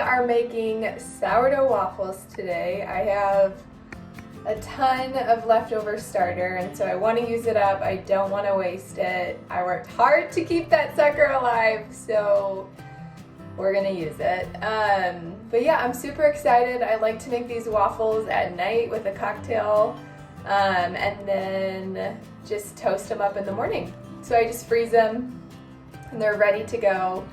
are making sourdough waffles today. I have a ton of leftover starter, and so I want to use it up. I don't want to waste it. I worked hard to keep that sucker alive, so we're gonna use it. But yeah, I'm super excited. I like to make these waffles at night with a cocktail, and then just toast them up in the morning. So I just freeze them and they're ready to go.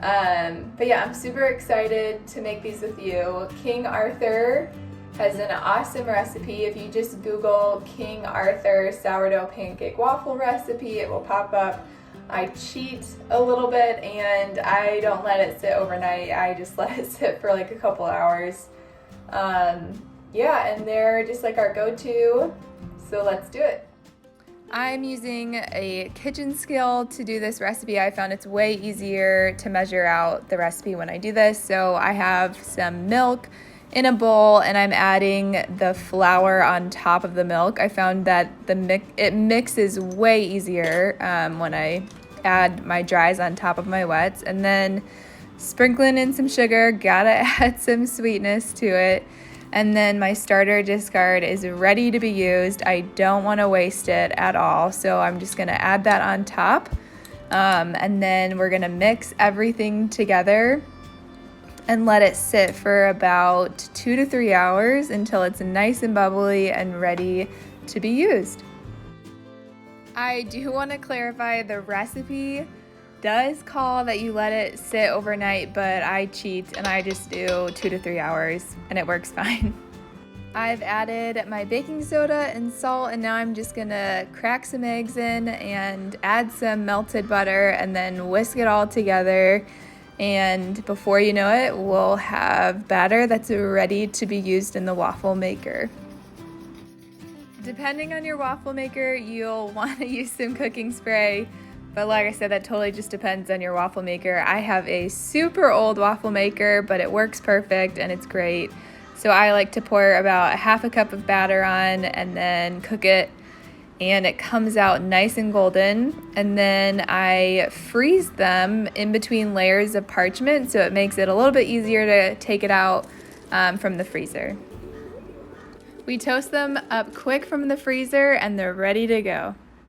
But yeah, I'm super excited to make these with you. King Arthur has an awesome recipe. If you just Google King Arthur sourdough pancake waffle recipe, it will pop up. I cheat a little bit and I don't let it sit overnight. I just let it sit for like a couple hours. Yeah, and they're just like our go-to, so let's do it. I'm using a kitchen scale to do this recipe. I found it's way easier to measure out the recipe when I do this. So I have some milk in a bowl and I'm adding the flour on top of the milk. I found that it mixes way easier when I add my dries on top of my wets, and then sprinkling in some sugar. Gotta add some sweetness to it. And then my starter discard is ready to be used. I don't want to waste it at all, so I'm just going to add that on top. And then we're going to mix everything together and let it sit for about 2 to 3 hours until it's nice and bubbly and ready to be used. I do want to clarify, the recipe does call that you let it sit overnight, but I cheat and I just do 2 to 3 hours and it works fine. I've added my baking soda and salt, and now I'm just gonna crack some eggs in and add some melted butter and then whisk it all together. And before you know it, we'll have batter that's ready to be used in the waffle maker. Depending on your waffle maker, you'll want to use some cooking spray. But like I said, that totally just depends on your waffle maker. I have a super old waffle maker, but it works perfect and it's great. So I like to pour about a half a cup of batter on and then cook it, and it comes out nice and golden. And then I freeze them in between layers of parchment, so it makes it a little bit easier to take it out from the freezer. We toast them up quick from the freezer and they're ready to go.